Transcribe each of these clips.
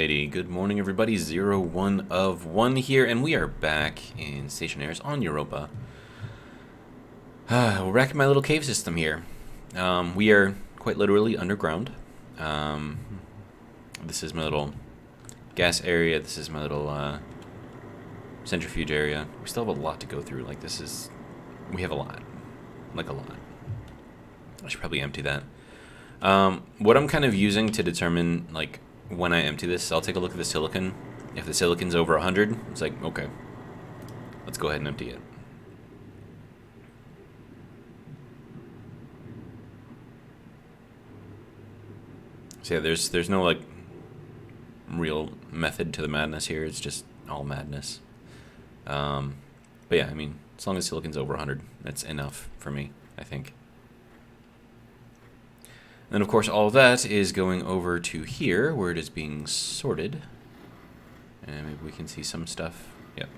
Alrighty, good morning everybody, 01 of 1 here, and we are back in Stationeers on Europa. We're back in my little cave system here. We are quite literally underground. This is my little gas area, this is my little centrifuge area. We still have a lot to go through, we have a lot. Like a lot. I should probably empty that. What I'm kind of using to determine, like, when I empty this, I'll take a look at the silicon. If the silicon's over 100, it's like, okay, let's go ahead and empty it. So yeah, there's no, like, real method to the madness here. It's just all madness. But yeah, I mean, as long as silicon's over 100, that's enough for me, I think. And of course, all of that is going over to here, where it is being sorted. And maybe we can see some stuff. Yep.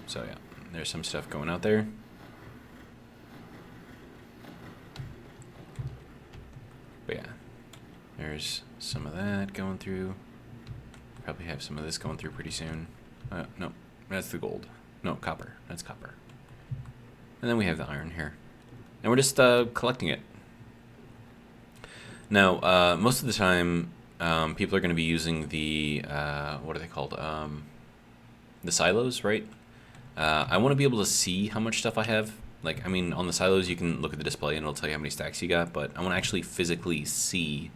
So yeah, there's some stuff going out there. But yeah, there's some of that going through. Probably have some of this going through pretty soon. No, that's the gold. No, copper. That's copper. And then we have the iron here. And we're just collecting it. Now, most of the time, people are going to be using the, what are they called? The silos, right? I want to be able to see how much stuff I have. Like, I mean, on the silos, you can look at the display and it'll tell you how many stacks you got, but I want to actually physically see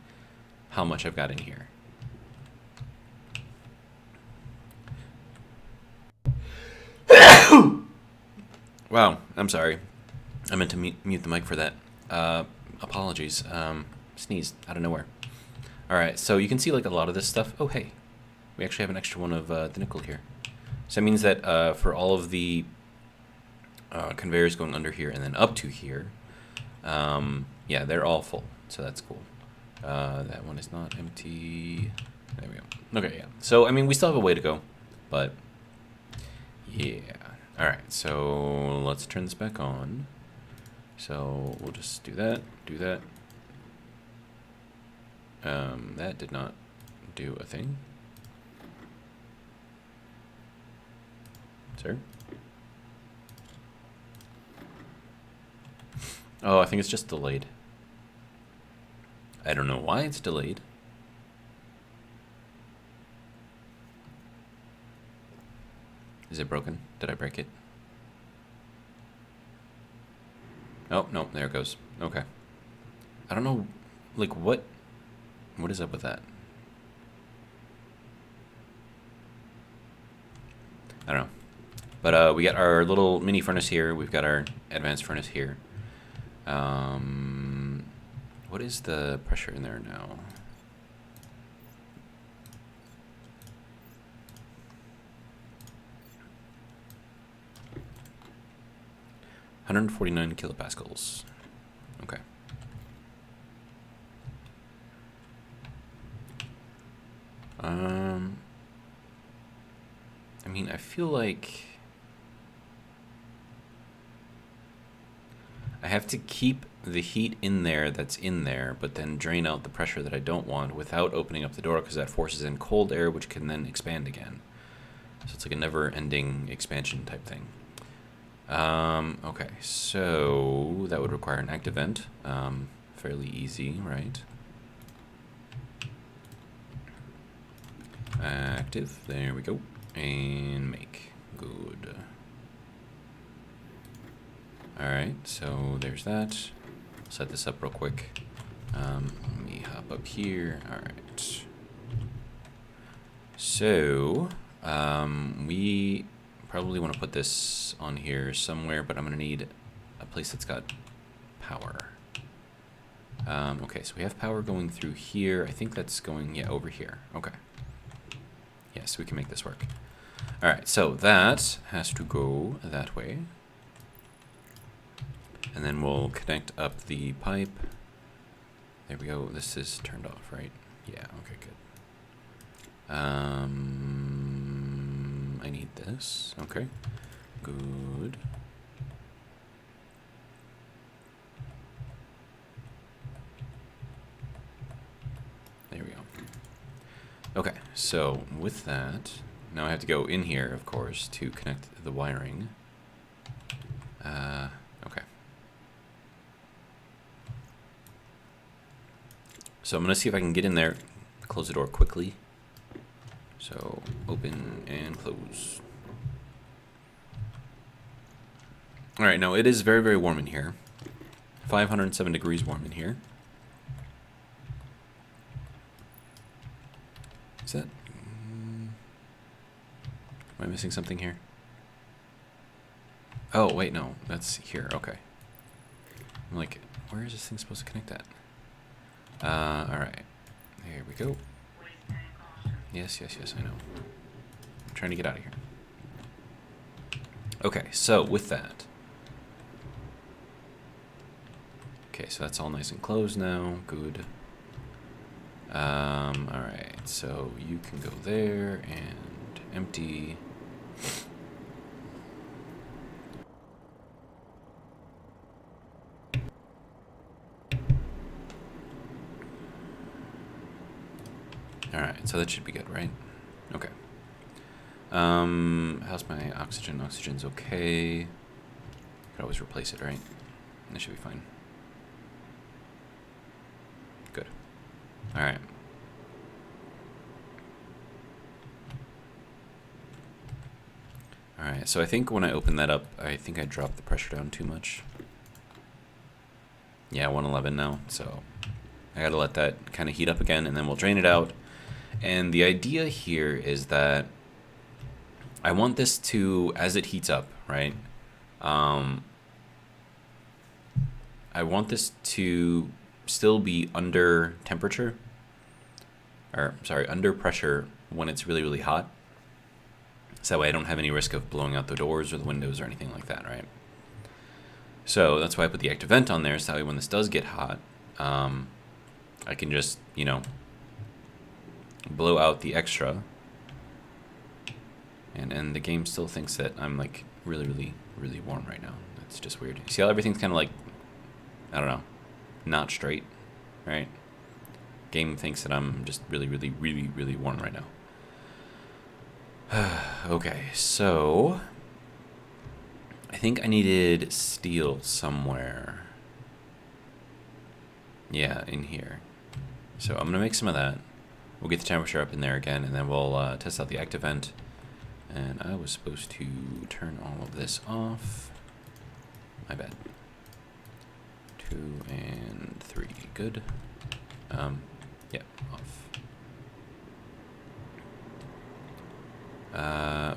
how much I've got in here. Wow, I'm sorry. I meant to mute the mic for that. Apologies. Sneezed out of nowhere. Alright, so you can see like a lot of this stuff. Oh, hey. We actually have an extra one of the nickel here. So that means that for all of the conveyors going under here and then up to here, yeah, they're all full. So that's cool. That one is not empty. There we go. Okay, yeah. So, I mean, we still have a way to go. But, yeah. Alright, so let's turn this back on. So we'll just do that, do that. That did not do a thing. Sir? Oh, I think it's just delayed. I don't know why it's delayed. Is it broken? Did I break it? Oh, no, there it goes. Okay. I don't know, like, what is up with that? I don't know. But we got our little mini furnace here. We've got our advanced furnace here. What is the pressure in there now? $149 kilopascals. Okay. I mean, I feel like I have to keep the heat in there that's in there, but then drain out the pressure that I don't want without opening up the door, because that forces in cold air, which can then expand again. So it's like a never-ending expansion type thing. Okay, so that would require an active vent. Fairly easy, right? Active, there we go. And make. Good. Alright, so there's that. Set this up real quick. Let me hop up here. Alright. So, we probably want to put this on here somewhere, but I'm going to need a place that's got power. Okay, so we have power going through here. I think that's going, yeah, over here. Okay. Yes, we can make this work. Alright, so that has to go that way. And then we'll connect up the pipe. There we go. This is turned off, right? Yeah, okay, good. I need this. Okay, good. There we go. Okay, so with that, now I have to go in here, of course, to connect the wiring. Okay. So I'm going to see if I can get in there, close the door quickly. So open and close. All right, now it is very, very warm in here. 507 degrees warm in here. Is that... am I missing something here? Oh, wait, no. That's here. Okay. I'm like, where is this thing supposed to connect at? Alright. Here we go. Yes, yes, yes, I know. I'm trying to get out of here. Okay, so with that. Okay, so that's all nice and closed now. Good. Alright, so you can go there and empty. Alright, so that should be good, right? Okay. How's my oxygen? Oxygen's okay. Could always replace it, right? That should be fine. Good. Alright. Alright, so I think when I open that up, I think I dropped the pressure down too much. Yeah, 111 now, so I gotta let that kind of heat up again, and then we'll drain it out. And the idea here is that I want this to, as it heats up, right? I want this to still be under temperature, or sorry, under pressure when it's really, really hot. So that way I don't have any risk of blowing out the doors or the windows or anything like that, right? So that's why I put the active vent on there, so that way when this does get hot, I can just, you know, blow out the extra. And the game still thinks that I'm like really, really, really warm right now. That's just weird. You see how everything's kind of like, I don't know, not straight, right? Game thinks that I'm just really, really, really, really warm right now. Okay, so I think I needed steel somewhere. Yeah, in here. So I'm gonna make some of that. We'll get the temperature up in there again, and then we'll test out the active vent. And I was supposed to turn all of this off. My bad. 2 and 3, good. Yeah, off.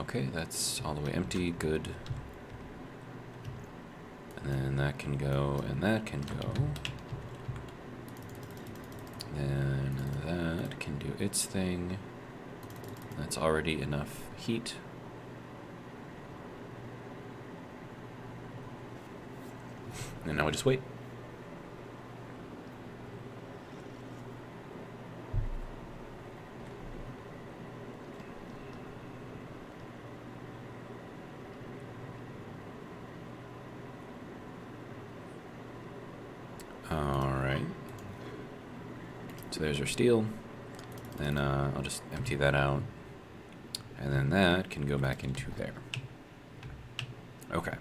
Okay, that's all the way empty, good. And then that can go, and that can go. Then that can do its thing. That's already enough heat. And now we just wait. Alright. So there's our steel. Then I'll just empty that out. And then that can go back into there. Okay.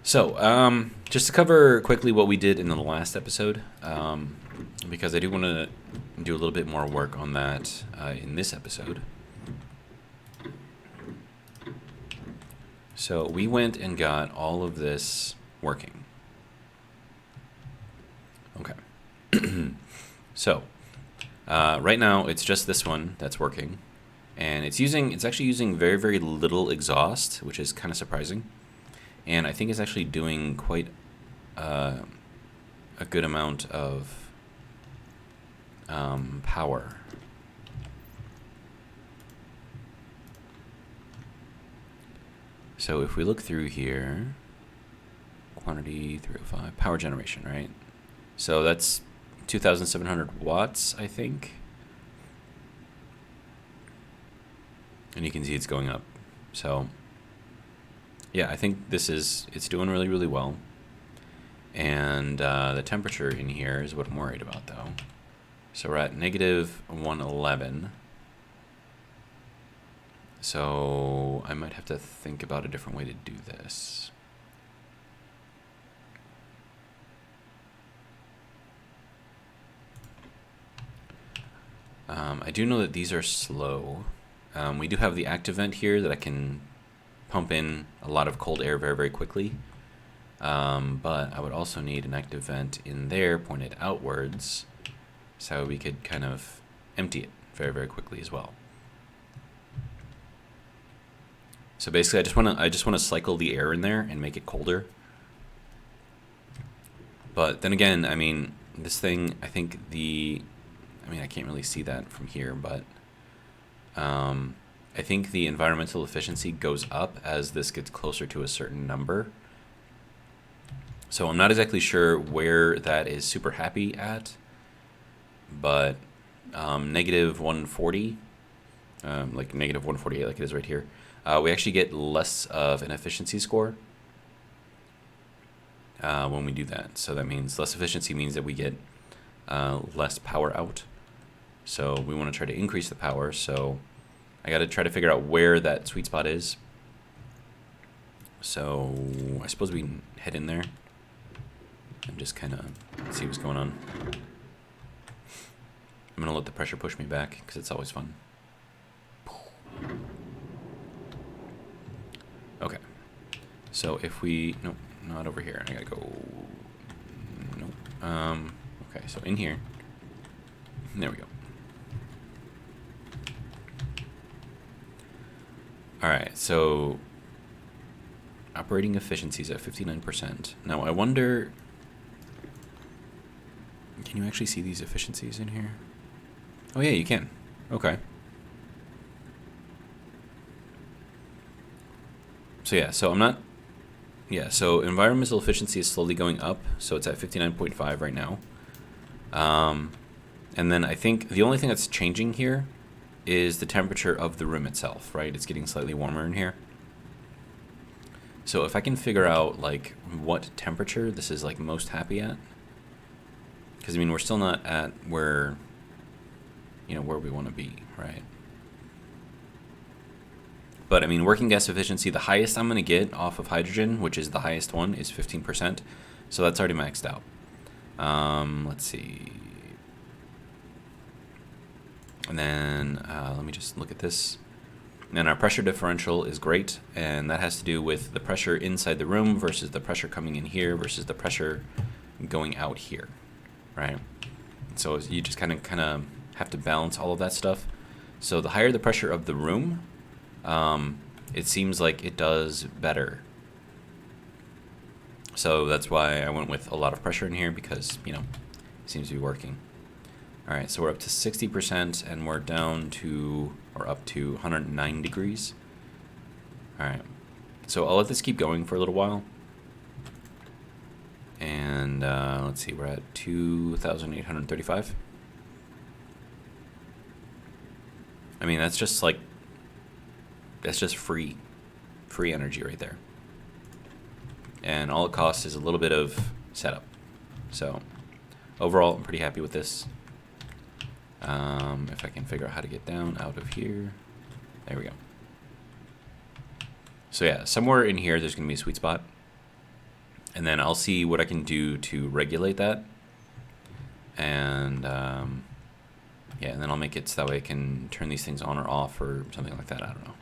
So, just to cover quickly what we did in the last episode, because I do want to do a little bit more work on that in this episode. So we went and got all of this working. Okay. So, right now it's just this one that's working. And it's actually using very, very little exhaust, which is kind of surprising. And I think it's actually doing quite a good amount of power. So if we look through here, quantity 305, power generation, right? So that's 2,700 watts, I think. And you can see it's going up. So yeah, I think it's doing really, really well. And the temperature in here is what I'm worried about, though. So we're at negative 111. So I might have to think about a different way to do this. I do know that these are slow. We do have the active vent here that I can pump in a lot of cold air very, very quickly. But I would also need an active vent in there pointed outwards so we could kind of empty it very, very quickly as well. So basically I just want to cycle the air in there and make it colder. But then again, I mean, this thing, I can't really see that from here, but I think the environmental efficiency goes up as this gets closer to a certain number. So I'm not exactly sure where that is super happy at, but negative 140, like negative 148 like it is right here, we actually get less of an efficiency score when we do that. So that means less efficiency means that we get less power out. So we want to try to increase the power. So I got to try to figure out where that sweet spot is. So I suppose we can head in there and just kind of see what's going on. I'm going to let the pressure push me back because it's always fun. Okay. So if we... Nope, not over here. I got to go... Nope. Okay, so in here. There we go. Alright, so operating efficiency is at 59%. Now I wonder, can you actually see these efficiencies in here? Oh yeah, you can. Okay. So yeah, so I'm not, yeah, so environmental efficiency is slowly going up, so it's at 59.5 right now. And then I think the only thing that's changing here is the temperature of the room itself, right? It's getting slightly warmer in here. So if I can figure out like what temperature this is like most happy at, because I mean we're still not at where, you know, where we want to be, right? But I mean working gas efficiency, the highest I'm going to get off of hydrogen, which is the highest one, is 15%. So that's already maxed out. Let's see. And then let me just look at this. And our pressure differential is great, and that has to do with the pressure inside the room versus the pressure coming in here versus the pressure going out here, right? So you just kind of have to balance all of that stuff. So the higher the pressure of the room, it seems like it does better. So that's why I went with a lot of pressure in here because, you know, it seems to be working. All right, so we're up to 60% and we're down to, or up to 109 degrees. All right, so I'll let this keep going for a little while. And let's see, we're at 2,835. I mean, that's just like, that's just free energy right there. And all it costs is a little bit of setup. So overall, I'm pretty happy with this. If I can figure out how to get down out of here. There we go. So yeah, somewhere in here there's going to be a sweet spot. And then I'll see what I can do to regulate that. And yeah, and then I'll make it so that way I can turn these things on or off or something like that. I don't know.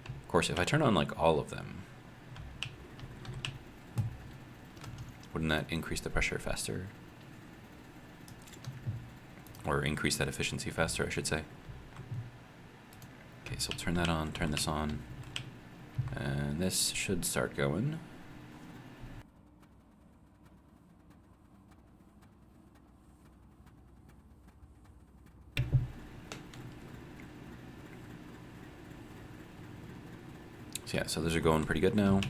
Of course, if I turn on like all of them, wouldn't that increase the pressure faster? Or increase that efficiency faster, I should say. Okay, so we'll turn that on, turn this on. And this should start going. So yeah, so those are going pretty good now.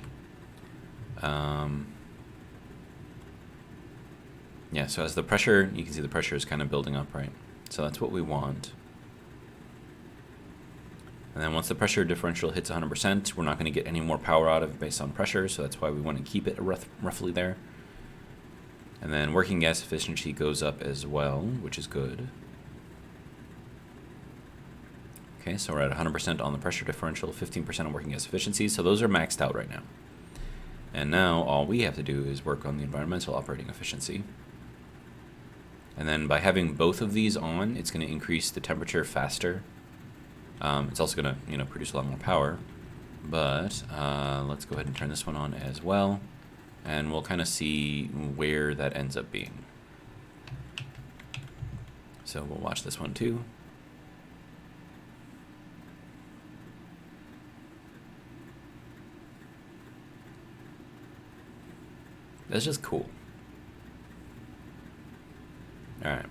Yeah, so as the pressure, you can see the pressure is kind of building up, right? So that's what we want. And then once the pressure differential hits 100%, we're not going to get any more power out of it based on pressure, so that's why we want to keep it roughly there. And then working gas efficiency goes up as well, which is good. Okay, so we're at 100% on the pressure differential, 15% on working gas efficiency. So those are maxed out right now. And now all we have to do is work on the environmental operating efficiency. And then by having both of these on, it's going to increase the temperature faster. It's also going to, produce a lot more power. But let's go ahead and turn this one on as well. And we'll kind of see where that ends up being. So we'll watch this one too. That's just cool. Alright.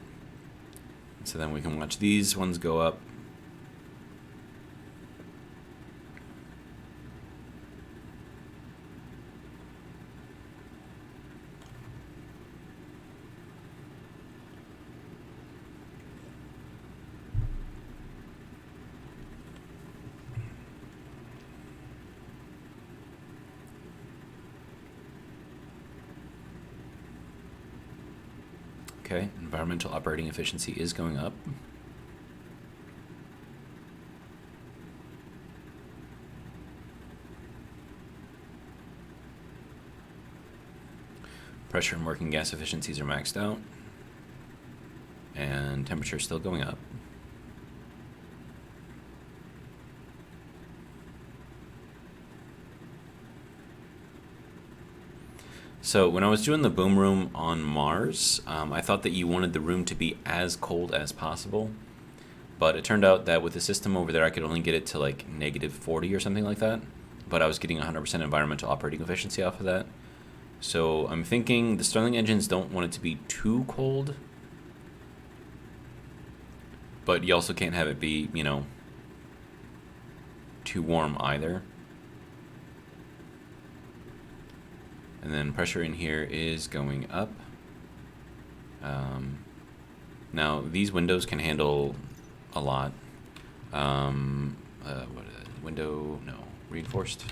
So then we can watch these ones go up. Okay, environmental operating efficiency is going up. Pressure and working gas efficiencies are maxed out. And temperature is still going up. So when I was doing the boom room on Mars, I thought that you wanted the room to be as cold as possible. But it turned out that with the system over there, I could only get it to like -40 or something like that. But I was getting 100% environmental operating efficiency off of that. So I'm thinking the Stirling engines don't want it to be too cold. But you also can't have it be, too warm either. And then pressure in here is going up. Now these windows can handle a lot. What is it? Window? No, reinforced.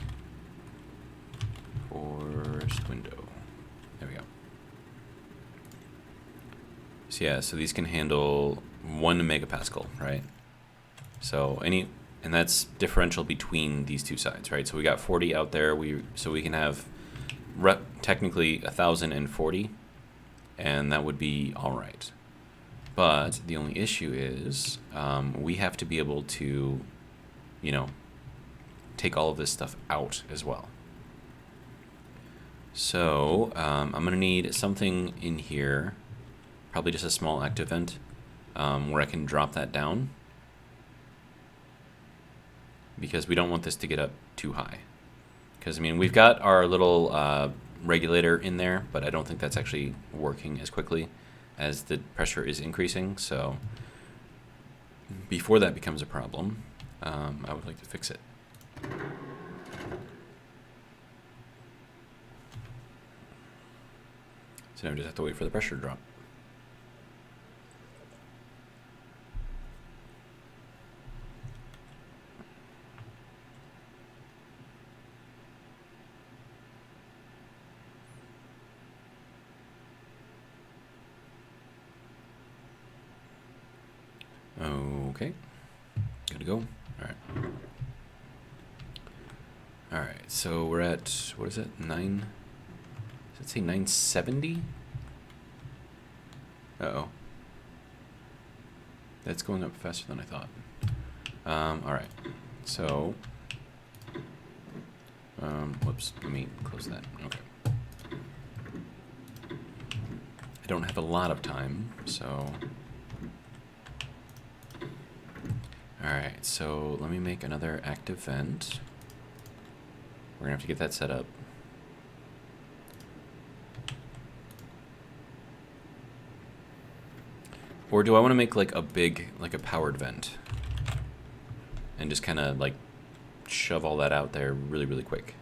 Forced window. There we go. So yeah, so these can handle 1 megapascal, right? So and that's differential between these two sides, right? So we got 40 out there. So we can have technically 1,040, and that would be all right. But the only issue is we have to be able to, take all of this stuff out as well. So I'm going to need something in here, probably just a small active vent, where I can drop that down, because we don't want this to get up too high. Because, we've got our little regulator in there, but I don't think that's actually working as quickly as the pressure is increasing. So before that becomes a problem, I would like to fix it. So now we just have to wait for the pressure to drop. Okay, good to go. All right. All right, so we're at, what is it, 9? Does it say 970? Uh-oh. That's going up faster than I thought. All right, so, whoops, let me close that. Okay. I don't have a lot of time, so... Alright, so let me make another active vent. We're gonna have to get that set up. Or do I want to make like a powered vent? And just kind of like shove all that out there really, really quick.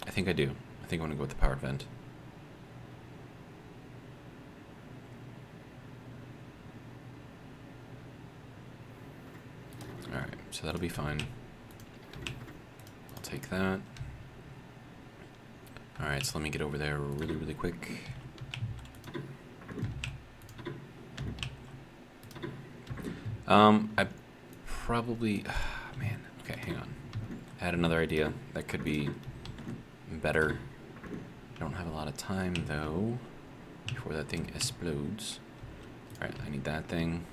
I think I do. I think I want to go with the powered vent. so that'll be fine. I'll take that. Alright, so let me get over there really, really quick. I probably... man, okay, hang on. I had another idea that could be better. I don't have a lot of time, though, before that thing explodes. Alright, I need that thing.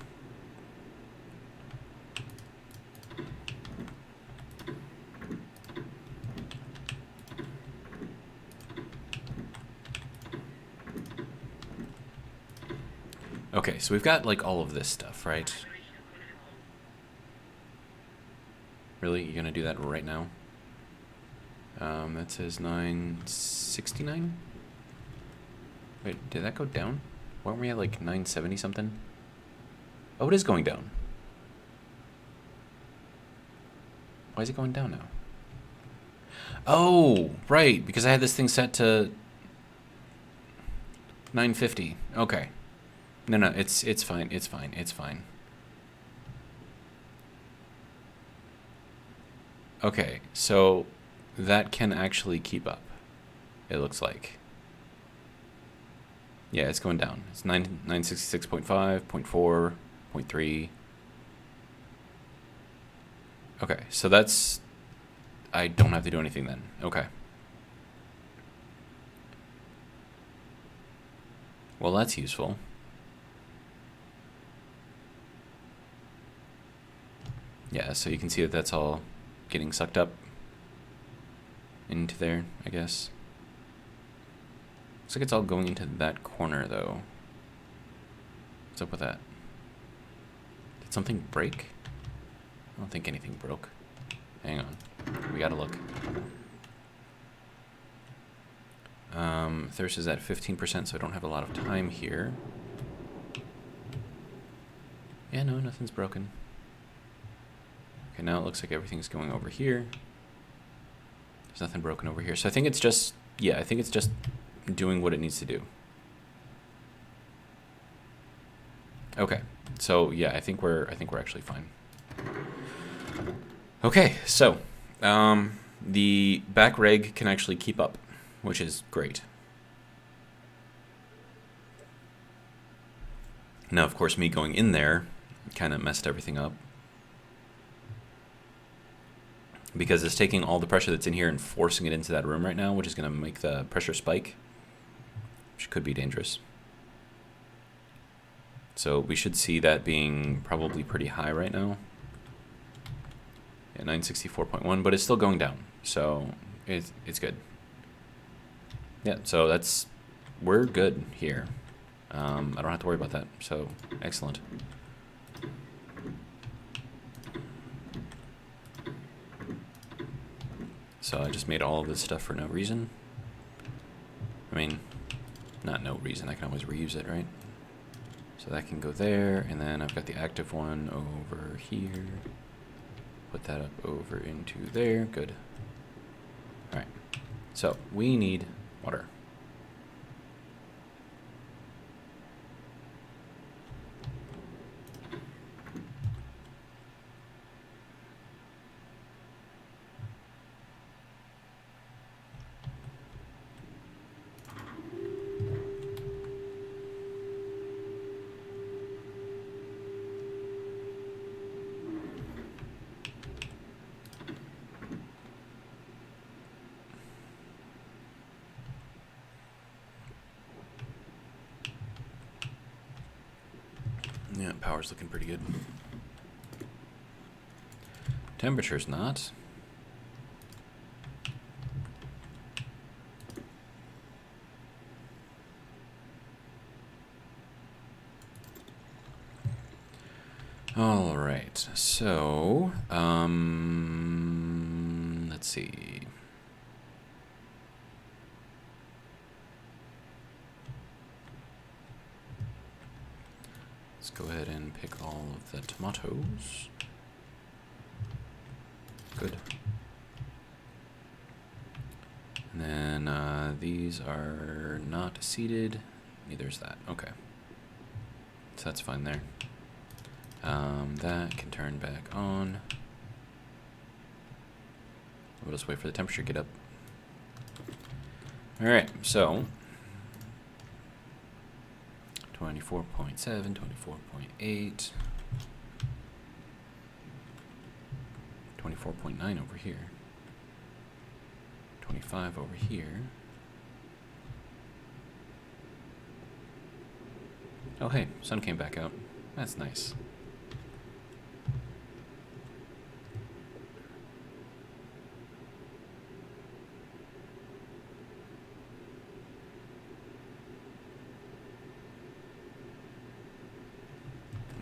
Okay, so we've got, like, all of this stuff, right? Really? You're gonna do that right now? That says 969? Wait, did that go down? Weren't we at, like, 970 something? Oh, it is going down. Why is it going down now? Oh, right, because I had this thing set to 950. Okay. No, it's fine. It's fine. It's fine. Okay, so that can actually keep up. It looks like. Yeah, it's going down. It's 966.5, 0.4, 0.3. Okay, so that's... I don't have to do anything then. Okay. Well, that's useful. Yeah, so you can see that that's all getting sucked up into there, I guess. Looks like it's all going into that corner, though. What's up with that? Did something break? I don't think anything broke. Hang on. We gotta look. Thirst is at 15%, so I don't have a lot of time here. Yeah, no, nothing's broken. Okay, now it looks like everything's going over here. There's nothing broken over here. So I think it's just, yeah, I think it's just doing what it needs to do. Okay, so yeah, I think we're actually fine. Okay, so the back reg can actually keep up, which is great. Now, of course, me going in there kind of messed everything up, because it's taking all the pressure that's in here and forcing it into that room right now, which is going to make the pressure spike, which could be dangerous. So we should see that being probably pretty high right now. Yeah, 964.1, but it's still going down, so it's good. Yeah, so that's, we're good here. I don't have to worry about that, so excellent. So I just made all of this stuff for no reason. I mean, not no reason, I can always reuse it, right? So that can go there, and then I've got the active one over here. Put that up over into there, good. Alright, so we need water. Yeah, power's looking pretty good. Temperature's not. All right, so, let's see. Let's go ahead and pick all of the tomatoes. Good. And then these are not seeded. Neither is that. Okay. So that's fine there. That can turn back on. we'll just wait for the temperature to get up. Alright, so 24.7, 24.8, 24.9 over here, 25 over here. Oh hey, sun came back out. That's nice.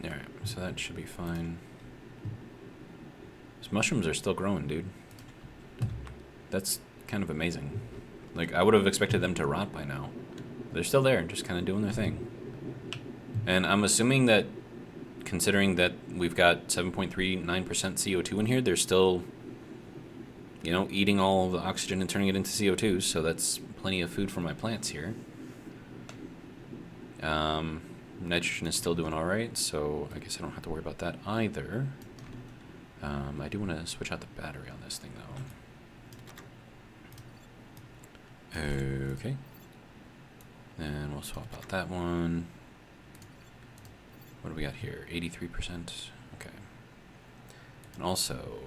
Alright, so that should be fine. Those mushrooms are still growing, dude. That's kind of amazing. Like, I would have expected them to rot by now. They're still there, just kind of doing their thing. And I'm assuming that, considering that we've got 7.39% CO2 in here, they're still, you know, eating all of the oxygen and turning it into CO2, so that's plenty of food for my plants here. Nitrogen is still doing alright, so I guess I don't have to worry about that either. I do want to switch out the battery on this thing, though. Okay. Then we'll swap out that one. What do we got here? 83%. Okay. And also,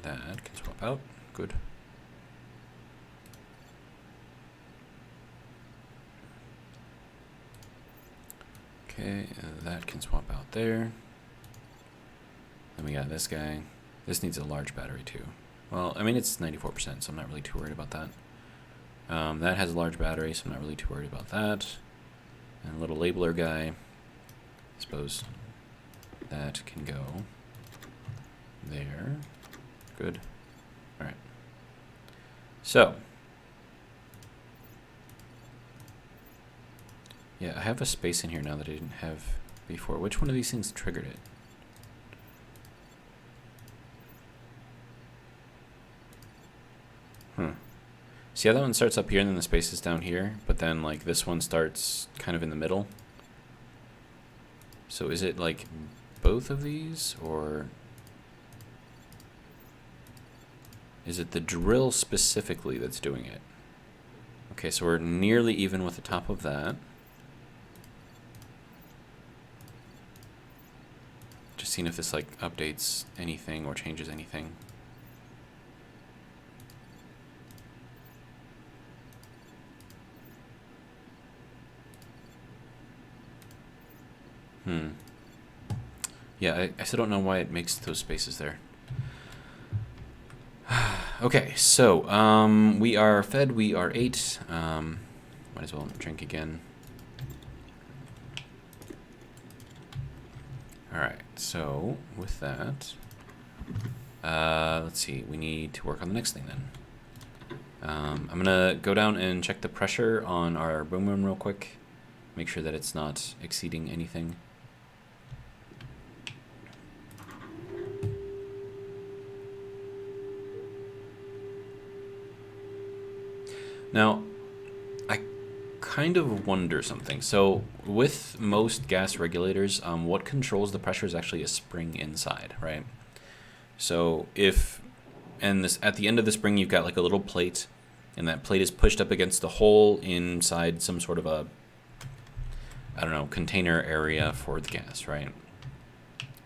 that can swap out. Good. Okay, that can swap out there. Then we got this guy. This needs a large battery too. Well, I mean, it's 94%, so I'm not really too worried about that. That has a large battery, so I'm not really too worried about that. And a little labeler guy. I suppose that can go there. Good. Alright. So. Yeah, I have a space in here now that I didn't have before. Which one of these things triggered it? See how that one starts up here and then the space is down here, but then like this one starts kind of in the middle? So is it like both of these, or is it the drill specifically that's doing it? Okay, so we're nearly even with the top of that. Just seeing if this like updates anything or changes anything. Yeah, I still don't know why it makes those spaces there. Okay, so we are fed, we are ate. Might as well drink again. Alright, so with that, let's see, we need to work on the next thing then. I'm gonna go down and check the pressure on our boom room real quick. Make sure that it's not exceeding anything. Now, I kind of wonder something. So, with most gas regulators, what controls the pressure is actually a spring inside, right? So, at the end of the spring, you've got like a little plate, and that plate is pushed up against the hole inside some sort of a, I don't know, container area for the gas, right?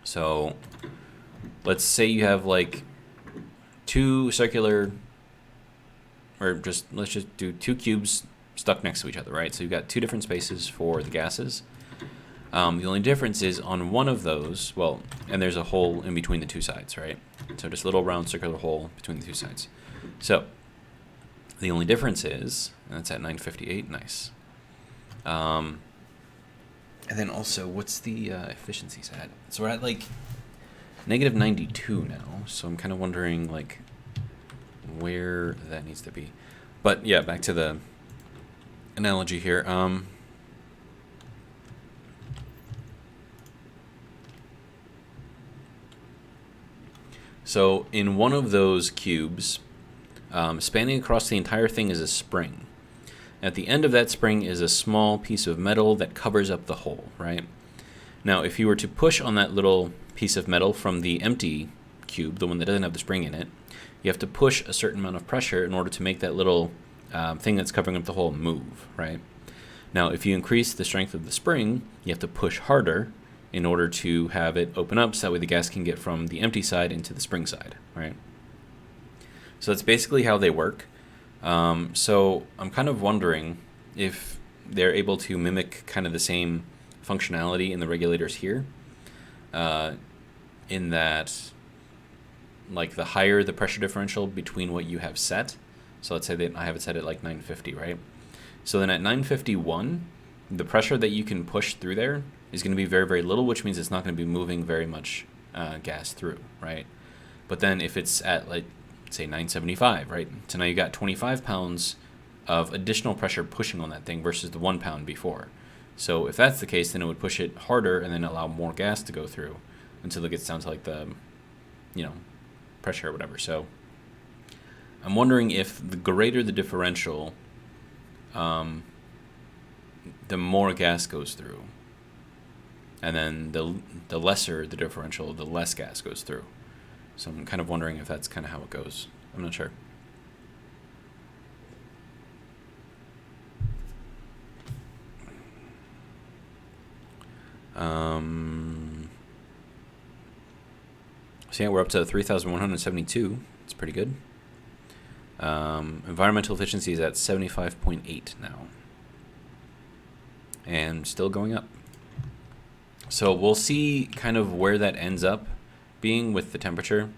So, let's say you have like two circular, or let's just do two cubes stuck next to each other, right? So you've got two different spaces for the gases. The only difference is on one of those, well, and there's a hole in between the two sides, right? So just a little round circular hole between the two sides. So the only difference is, and that's at 958, nice. And then also, what's the efficiencies at? So we're at like negative 92 now, so I'm kind of wondering like where that needs to be. But yeah, back to the analogy here. So in one of those cubes, spanning across the entire thing is a spring. At the end of that spring is a small piece of metal that covers up the hole, right? Now, if you were to push on that little piece of metal from the empty cube, the one that doesn't have the spring in it, you have to push a certain amount of pressure in order to make that little thing that's covering up the hole move, right? Now, if you increase the strength of the spring, you have to push harder in order to have it open up so that way the gas can get from the empty side into the spring side, right? So that's basically how they work. So I'm kind of wondering if they're able to mimic kind of the same functionality in the regulators here, in that, like, the higher the pressure differential between what you have set, so let's say that I have it set at like 950, right? So then at 951, the pressure that you can push through there is going to be very, very little, which means it's not going to be moving very much gas through, right? But then if it's at, like, say 975, right? So now you got 25 pounds of additional pressure pushing on that thing versus the 1 pound before. So if that's the case, then it would push it harder and then allow more gas to go through until it gets down to like the, pressure or whatever. So I'm wondering if the greater the differential, the more gas goes through. And then the lesser the differential, the less gas goes through. So I'm kind of wondering if that's kind of how it goes. I'm not sure. So yeah, we're up to 3,172. It's pretty good. Environmental efficiency is at 75.8 now. And still going up. So we'll see kind of where that ends up being with the temperature.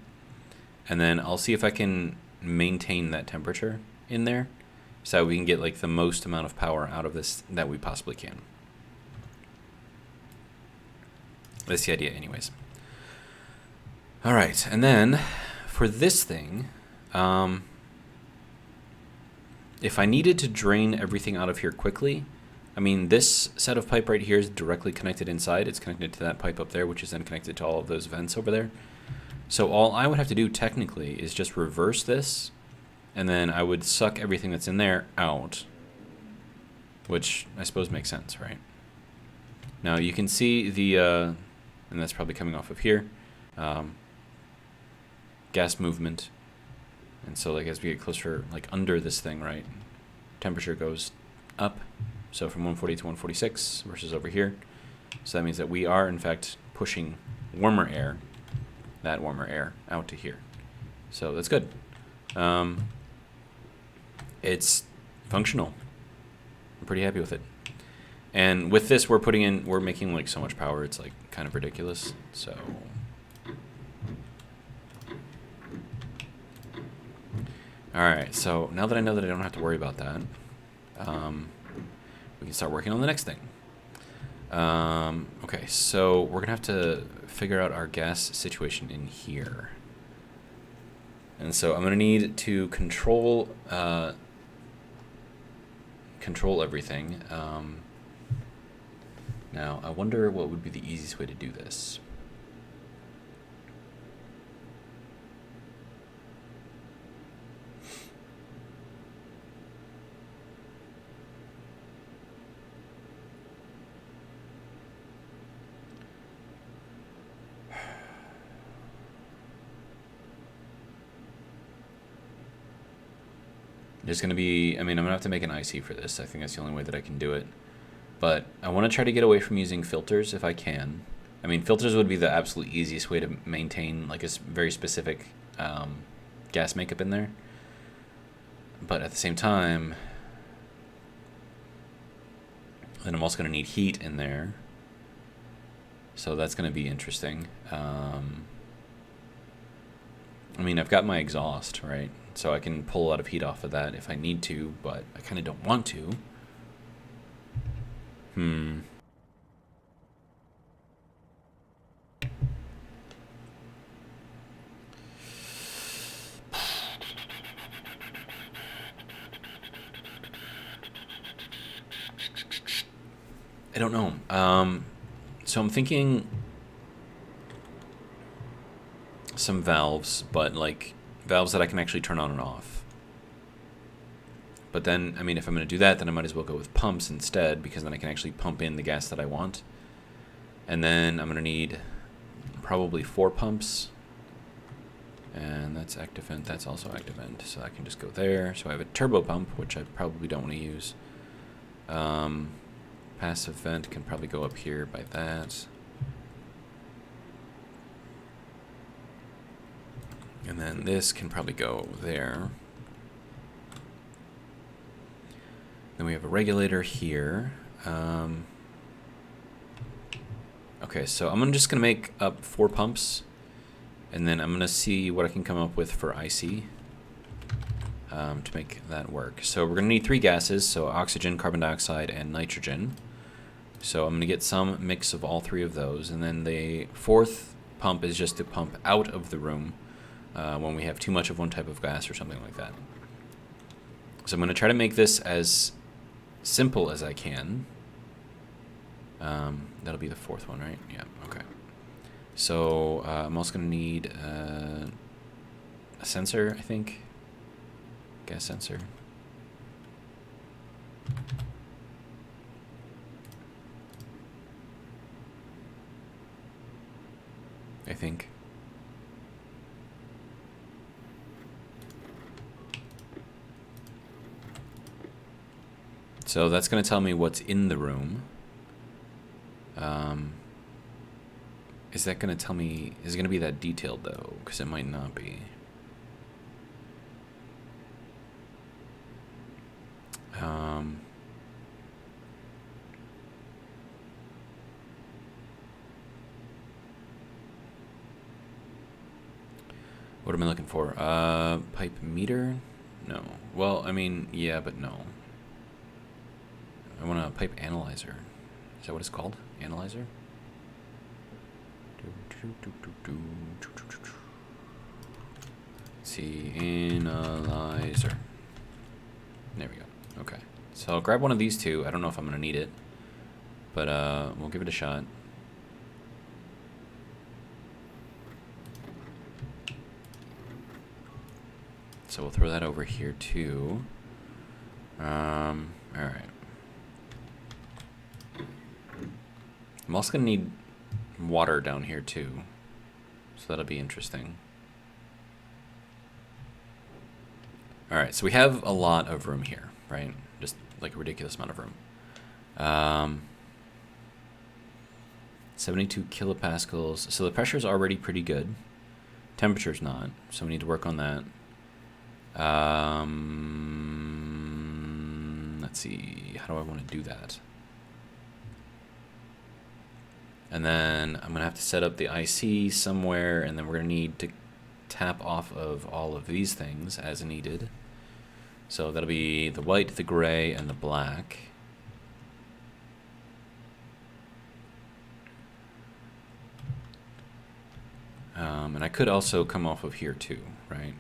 And then I'll see if I can maintain that temperature in there so we can get like the most amount of power out of this that we possibly can. That's the idea anyways. All right, and then for this thing, if I needed to drain everything out of here quickly, I mean, this set of pipe right here is directly connected inside. It's connected to that pipe up there, which is then connected to all of those vents over there. So all I would have to do technically is just reverse this, and then I would suck everything that's in there out, which I suppose makes sense, right? Now you can see the, and that's probably coming off of here, gas movement. And so like as we get closer, like under this thing, right, temperature goes up. So from 140 to 146 versus over here. So that means that we are in fact pushing warmer air, that warmer air, out to here. So that's good. It's functional. I'm pretty happy with it. And with this, we're making like so much power. It's like kind of ridiculous. So all right. So now that I know that I don't have to worry about that, we can start working on the next thing. Okay, so we're gonna have to figure out our gas situation in here. And so I'm gonna need to control everything. Now, I wonder what would be the easiest way to do this. There's going to be, I'm going to have to make an IC for this. I think that's the only way that I can do it. But I want to try to get away from using filters if I can. I mean, filters would be the absolute easiest way to maintain like a very specific gas makeup in there. But at the same time, then I'm also going to need heat in there. So that's going to be interesting. I mean, I've got my exhaust, right? So I can pull a lot of heat off of that if I need to, but I kind of don't want to. I don't know. So I'm thinking some valves, but like valves that I can actually turn on and off. But then, I mean, if I'm going to do that, then I might as well go with pumps instead, because then I can actually pump in the gas that I want. And then I'm going to need probably 4 pumps. and that's active vent, that's also active vent. So I can just go there. So I have a turbo pump, which I probably don't want to use. Passive vent can probably go up here by that. And then this can probably go there. Then we have a regulator here. Okay, so I'm just going to make up 4 pumps. And then I'm going to see what I can come up with for IC to make that work. So we're going to need 3 gases, so oxygen, carbon dioxide, and nitrogen. So I'm going to get some mix of all 3 of those. And then the 4th pump is just to pump out of the room when we have too much of one type of gas or something like that. So I'm going to try to make this as simple as I can. That'll be the 4th one, right? Yeah, okay. So I'm also going to need a sensor, I think. Gas sensor. I think. So that's going to tell me what's in the room. Is that going to tell me, is it going to be that detailed though? Because it might not be. What am I looking for? Pipe meter? No. Well, I mean, yeah, but no. I want a pipe analyzer. Is that what it's called? Analyzer? Let's see, analyzer. There we go. Okay. So I'll grab one of these 2. I don't know if I'm going to need it, but we'll give it a shot. So we'll throw that over here too. All right. I'm also going to need water down here too, so that'll be interesting. All right, so we have a lot of room here, right? Just like a ridiculous amount of room. 72 kilopascals. So the pressure's already pretty good. Temperature's not, so we need to work on that. Let's see, how do I want to do that? And then I'm going to have to set up the IC somewhere, and then we're going to need to tap off of all of these things as needed. So that'll be the white, the gray, and the black. And I could also come off of here too, right?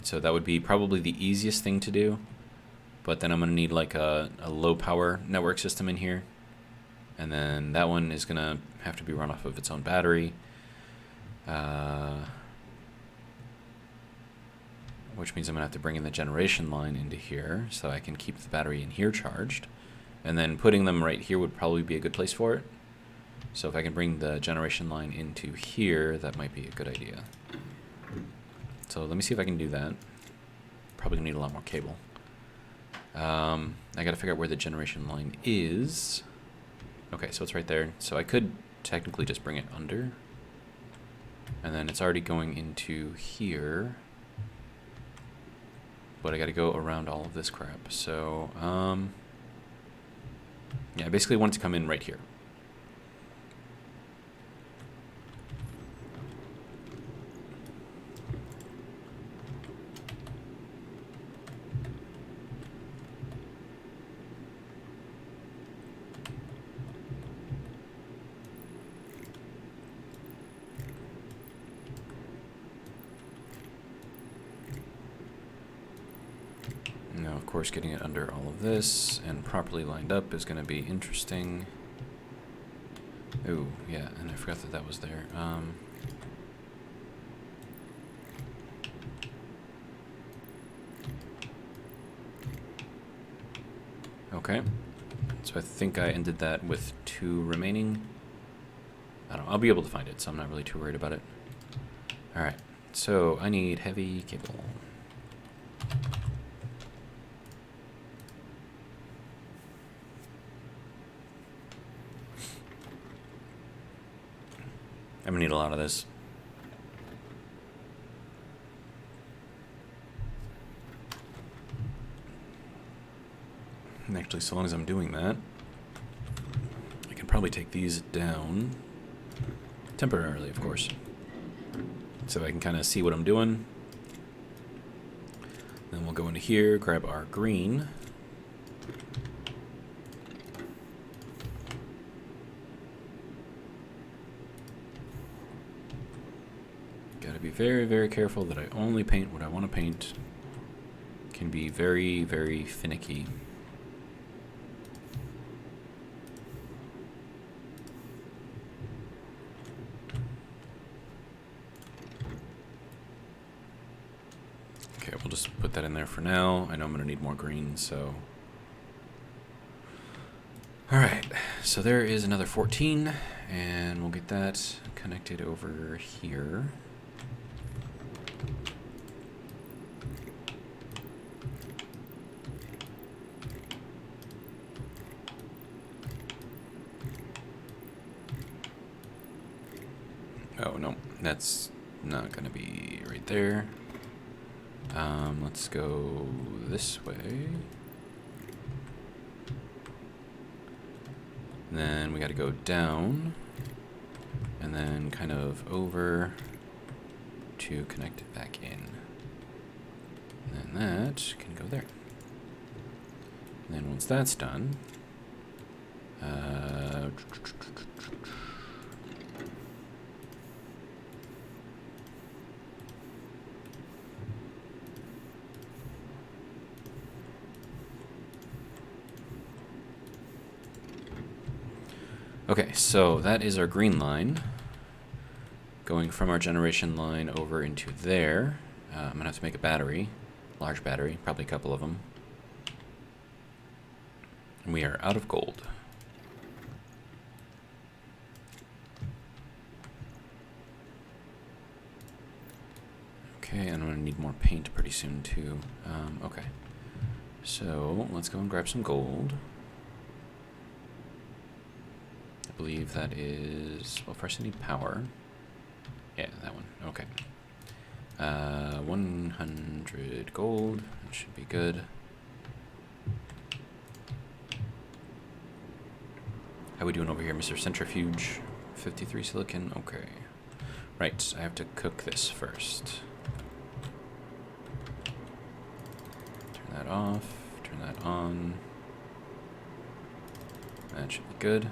So that would be probably the easiest thing to do. But then I'm going to need like a low power network system in here. And then that one is going to have to be run off of its own battery. Which means I'm going to have to bring in the generation line into here so I can keep the battery in here charged. And then putting them right here would probably be a good place for it. So if I can bring the generation line into here, that might be a good idea. So let me see if I can do that. Probably going to need a lot more cable. I got to figure out where the generation line is. Okay, so it's right there. So I could technically just bring it under. And then it's already going into here. But I got to go around all of this crap. So, yeah, I basically want it to come in right here. Now, of course, getting it under all of this and properly lined up is going to be interesting. Oh, yeah, and I forgot that that was there. Okay, so I think I ended that with 2 remaining. I don't know, I'll be able to find it, so I'm not really too worried about it. Alright, so I need heavy cable. I'm gonna need a lot of this. And actually, so long as I'm doing that, I can probably take these down. Temporarily, of course. So I can kind of see what I'm doing. Then we'll go into here, grab our green. Gotta be very, very careful that I only paint what I want to paint. Can be very, very finicky. Okay, we'll just put that in there for now. I know I'm going to need more green, so... Alright, so there is another 14, and we'll get that connected over here. Oh, no, that's not going to be right there. Let's go this way. And then we got to go down. And then kind of over to connect it back in. And then that can go there. And then once that's done... Okay, so that is our green line, going from our generation line over into there. I'm going to have to make a battery, large battery, probably a couple of them. And we are out of gold. Okay, and I'm going to need more paint pretty soon too. Okay, so let's go and grab some gold. I believe that is, well, first I need power. Yeah, that one, okay. 100 gold, that should be good. How we doing over here, Mr. Centrifuge? 53 silicon, okay. Right, I have to cook this first. Turn that off, turn that on. That should be good.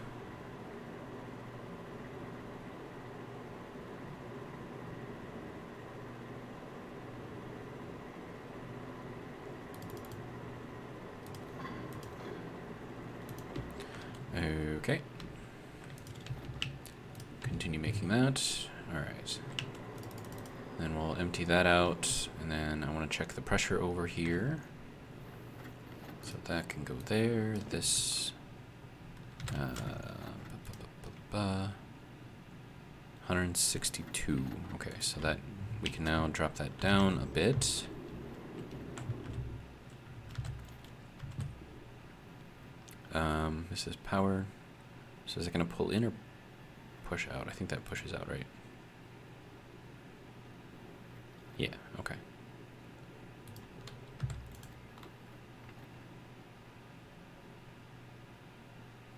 Okay. Continue making that. Alright. Then we'll empty that out, and then I want to check the pressure over here. So that can go there. This 162. Okay, so that we can now drop that down a bit. This is power. So is it going to pull in or push out? I think that pushes out, right? Yeah, okay.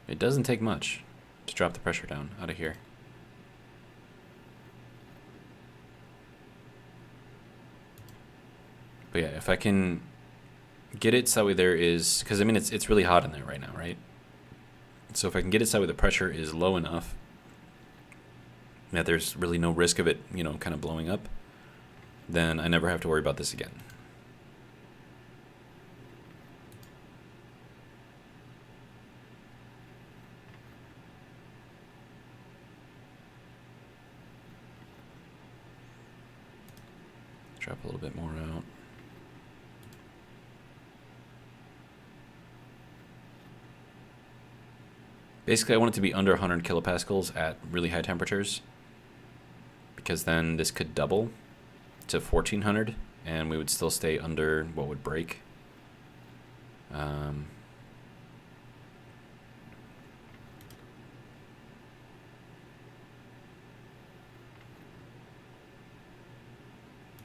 It doesn't take much to drop the pressure down out of here. But yeah, if I can get it so there is, because I mean it's really hot in there right now, right? So if I can get it so the pressure is low enough that there's really no risk of it, you know, kind of blowing up, then I never have to worry about this again. Drop a little bit more out. Basically, I want it to be under 100 kilopascals at really high temperatures, because then this could double to 1400 and we would still stay under what would break.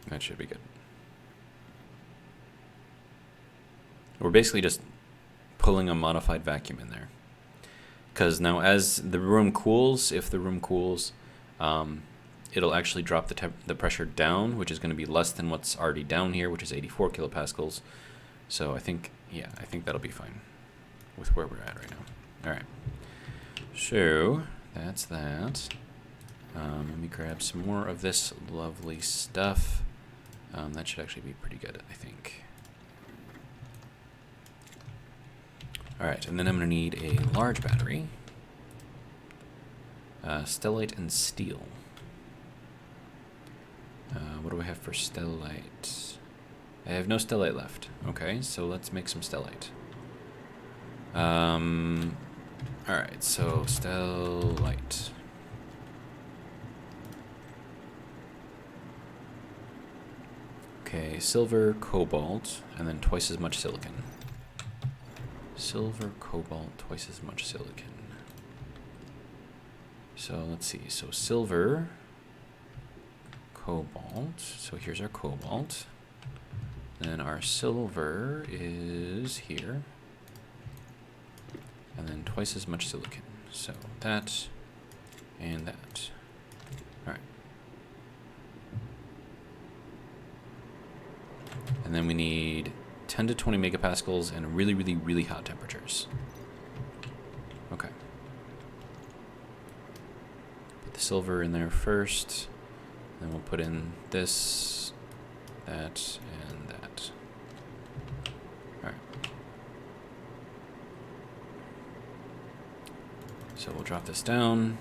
That should be good. We're basically just pulling a modified vacuum in there. Because now as the room cools, if the room cools, it'll actually drop the pressure down, which is going to be less than what's already down here, which is 84 kilopascals. So I think, yeah, I think that'll be fine with where we're at right now. All right. So that's that. Let me grab some more of this lovely stuff. That should actually be pretty good, I think. All right, and then I'm going to need a large battery, stellite and steel. What do I have for stellite? I have no stellite left. Okay, so let's make some stellite. All right, so stellite. Okay, silver, cobalt, and then twice as much silicon. Silver, cobalt, twice as much silicon. So let's see. So silver, cobalt. So here's our cobalt. Then our silver is here. And then twice as much silicon. So that and that. All right. And then we need 10 to 20 megapascals and really, really, really hot temperatures. Okay. Put the silver in there first. Then we'll put in this, that, and that. All right. So we'll drop this down.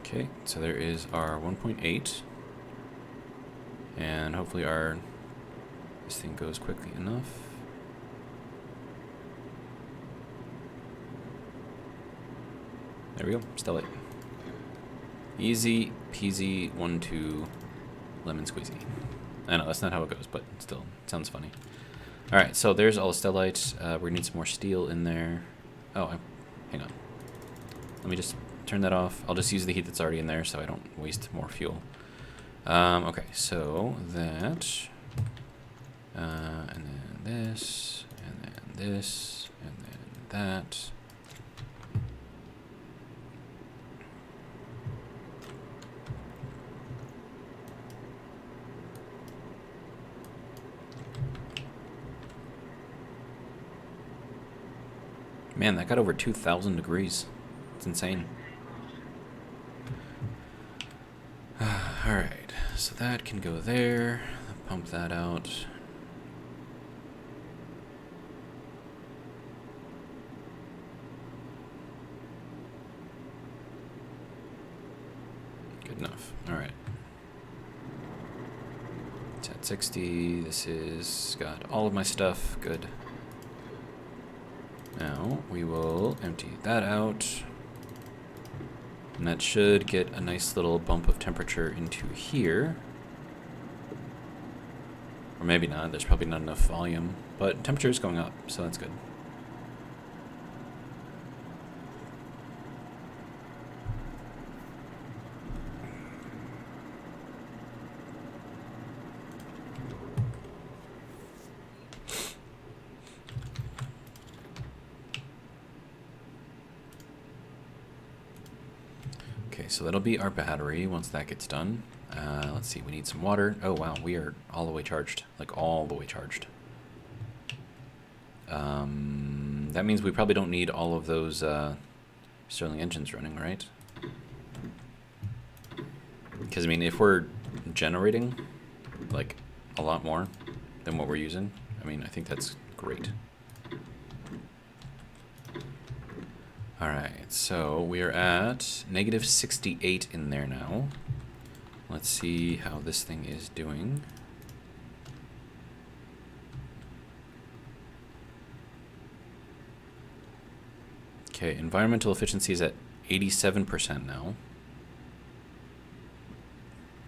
Okay, so there is our 1.8, and hopefully this thing goes quickly enough. There we go, stellite. Easy peasy 1-2 lemon squeezy. I know that's not how it goes, but still, it sounds funny. All right, so there's all the stellite. We need some more steel in there. Oh, hang on. Let me just turn that off. I'll just use the heat that's already in there so I don't waste more fuel. Okay, so that, and then this, and then this, and then that. Man, that got over 2,000 degrees. It's insane. Alright, so that can go there. Pump that out. Good enough. Alright. It's at 60. This is got all of my stuff. Good. Now we will empty that out. And that should get a nice little bump of temperature into here. Or maybe not, there's probably not enough volume. But temperature is going up, so that's good. Okay, so that'll be our battery once that gets done. Let's see, we need some water. Oh wow, we are all the way charged, like all the way charged. That means we probably don't need all of those Stirling engines running, right? Because I mean, if we're generating like a lot more than what we're using, I mean, I think that's great. Alright, so we are at -68 in there now. Let's see how this thing is doing. Okay, environmental efficiency is at 87% now.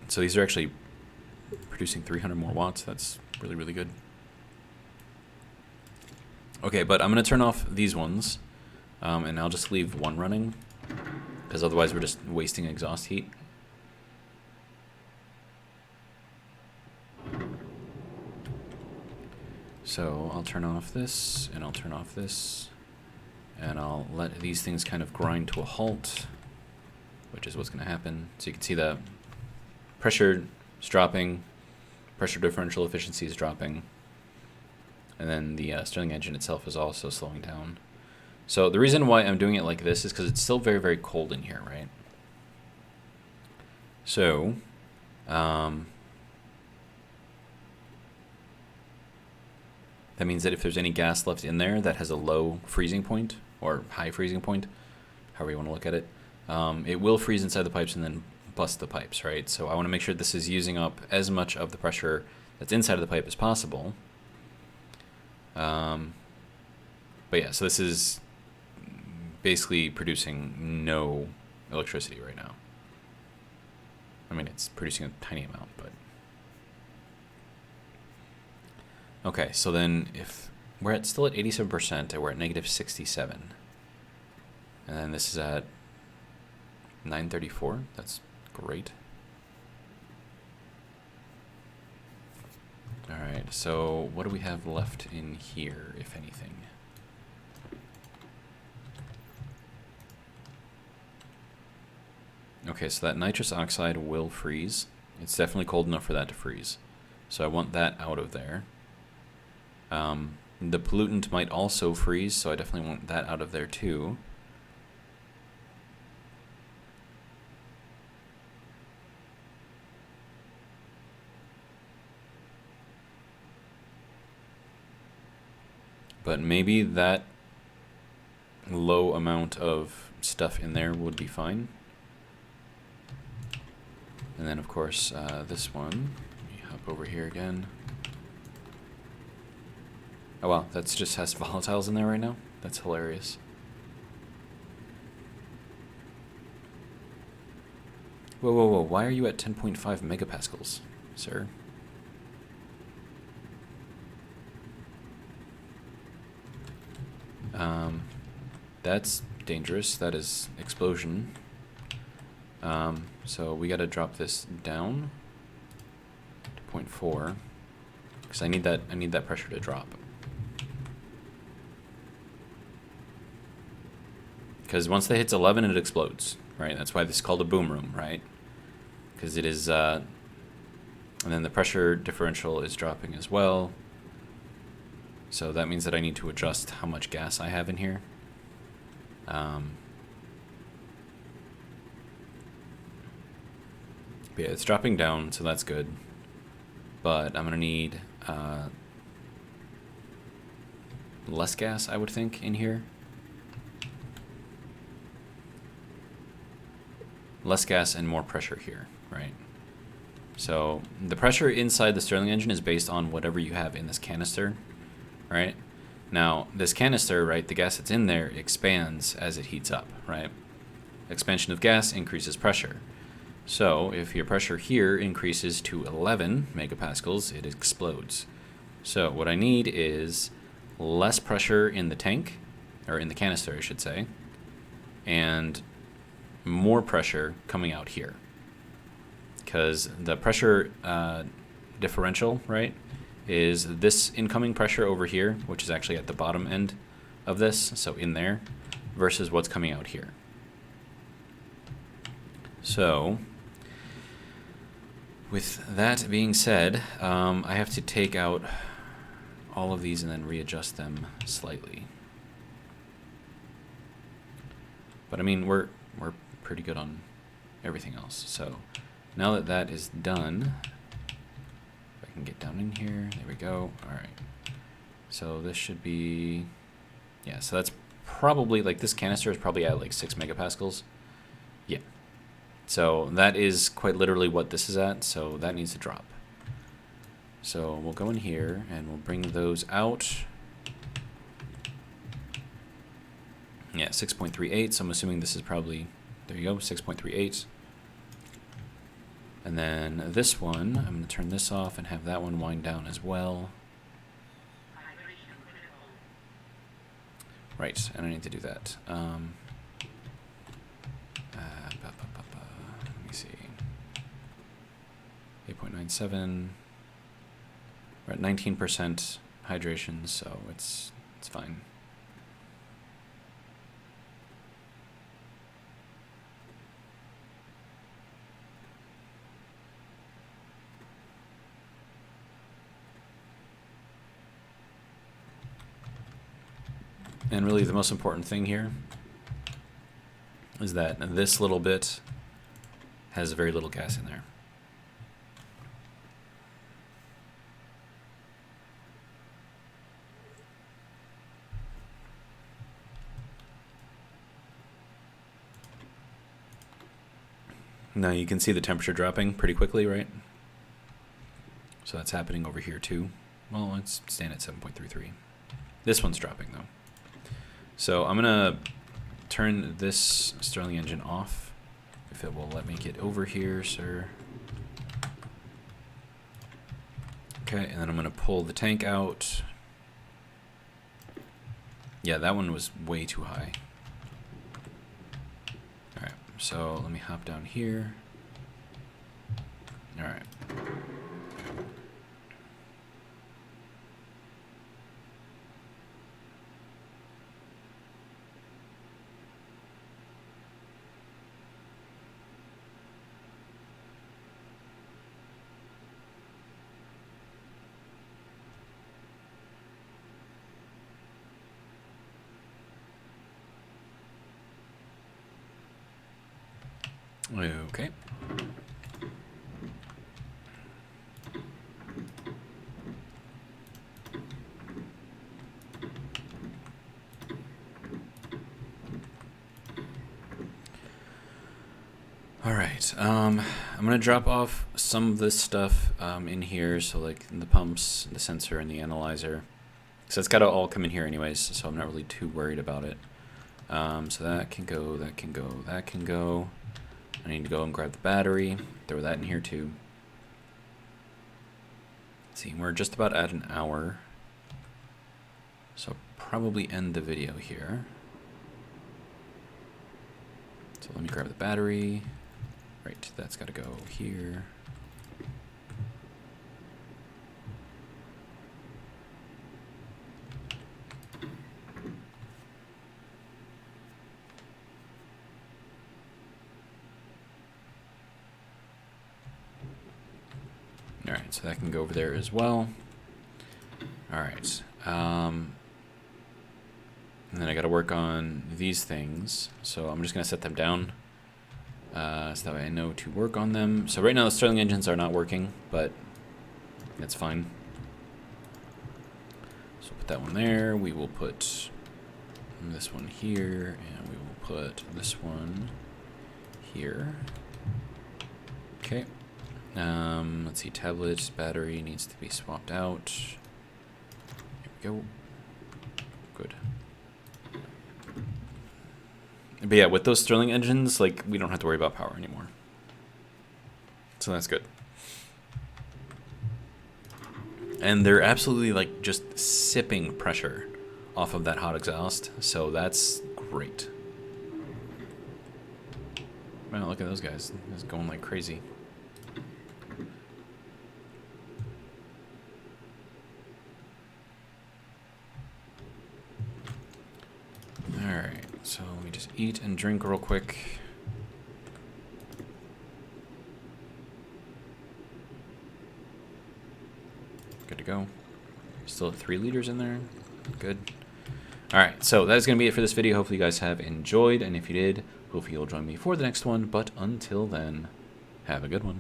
So these are actually producing 300 more watts. That's really, really good. Okay, but I'm going to turn off these ones, and I'll just leave one running, because otherwise we're just wasting exhaust heat. So I'll turn off this, and I'll turn off this, and I'll let these things kind of grind to a halt, which is what's going to happen. So you can see the pressure is dropping, pressure differential efficiency is dropping, and then the Stirling engine itself is also slowing down. So the reason why I'm doing it like this is because it's still very, very cold in here, right? So, that means that if there's any gas left in there that has a low freezing point, or high freezing point, however you want to look at it, it will freeze inside the pipes and then bust the pipes, right? So I want to make sure this is using up as much of the pressure that's inside of the pipe as possible. But yeah, so this is basically producing no electricity right now. I mean, it's producing a tiny amount, but... Okay, so then if we're still at 87%, and we're at negative 67. And then this is at 934. That's great. All right, so what do we have left in here, if anything? Okay, so that nitrous oxide will freeze. It's definitely cold enough for that to freeze. So I want that out of there. The pollutant might also freeze, so I definitely want that out of there too. But maybe that low amount of stuff in there would be fine. And then, of course, this one. Let me hop over here again. Oh, wow, that just has volatiles in there right now? That's hilarious. Whoa, whoa, whoa, why are you at 10.5 megapascals, sir? That's dangerous. That is explosion. So we gotta drop this down to 0.4 because I need that pressure to drop. Because once that hits 11, it explodes, right? That's why this is called a boom room, right? Because it is, and then the pressure differential is dropping as well. So that means that I need to adjust how much gas I have in here. But yeah, it's dropping down, so that's good. But I'm gonna need less gas, I would think, in here. Less gas and more pressure here, right? So the pressure inside the Stirling engine is based on whatever you have in this canister, right? Now, this canister, right, the gas that's in there expands as it heats up, right? Expansion of gas increases pressure. So if your pressure here increases to 11 megapascals, it explodes. So what I need is less pressure in the tank, or in the canister, I should say, and more pressure coming out here. Because the pressure differential, right, is this incoming pressure over here, which is actually at the bottom end of this, so in there, versus what's coming out here. So, with that being said, I have to take out all of these and then readjust them slightly. But I mean, we're pretty good on everything else. So now that that is done, if I can get down in here, there we go. All right. So this should be, yeah, so that's probably, like, this canister is probably at like 6 megapascals. Yeah. So that is quite literally what this is at, so that needs to drop. So we'll go in here and we'll bring those out. Yeah, 6.38, so I'm assuming this is probably, there you go, 6.38. And then this one, I'm going to turn this off and have that one wind down as well. Right, and I need to do that. Let me see. 8.97. We're at 19% hydration, so it's fine. And really the most important thing here is that this little bit has very little gas in there. Now you can see the temperature dropping pretty quickly, right? So that's happening over here too. Well, it's staying at 7.33. This one's dropping though. So I'm gonna turn this Stirling engine off, if it will let me get over here, sir. Okay, and then I'm gonna pull the tank out. Yeah, that one was way too high. Alright, so let me hop down here. Alright. Okay. All right. I'm gonna drop off some of this stuff in here, so like the pumps, the sensor, and the analyzer. So it's gotta all come in here anyways, so I'm not really too worried about it. So that can go, that can go, that can go. I need to go and grab the battery, throw that in here too. Let's see, we're just about at an hour. So probably end the video here. So let me grab the battery. Right, that's gotta go here. Alright, so that can go over there as well. Alright. And then I gotta work on these things. So I'm just gonna set them down. So that way I know to work on them. So right now the Stirling engines are not working, but that's fine. So put that one there. We will put this one here, and we will put this one here. Okay. Let's see, tablet battery needs to be swapped out. Here we go. Good. But yeah, with those Stirling engines, like, we don't have to worry about power anymore. So that's good. And they're absolutely, like, just sipping pressure off of that hot exhaust. So that's great. Wow, look at those guys. It's going like crazy. Alright, so let me just eat and drink real quick. Good to go. Still at 3 liters in there. Good. Alright, so that is going to be it for this video. Hopefully you guys have enjoyed, and if you did, hopefully you'll join me for the next one. But until then, have a good one.